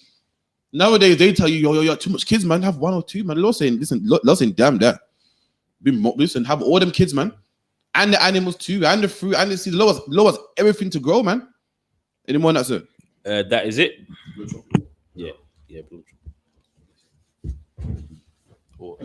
[SPEAKER 2] Nowadays, they tell you, you got too much kids, man. Have 1 or 2, man. The Lord saying, listen, Lord saying, damn that. Listen, have all them kids, man. And the animals too, and the fruit, and the seed. Lord has everything to grow, man. Any more than that, sir?
[SPEAKER 3] That is it. Yeah. Oh.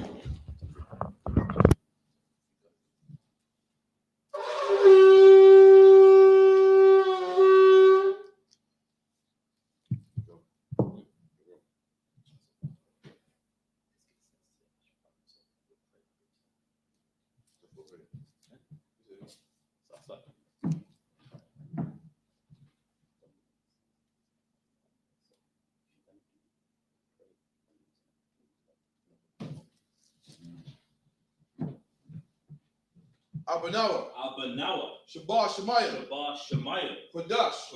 [SPEAKER 2] Abanawa.
[SPEAKER 3] Abanawa.
[SPEAKER 2] Shabbat Shemaya.
[SPEAKER 3] Shabbat Shemaya.
[SPEAKER 2] Kodash.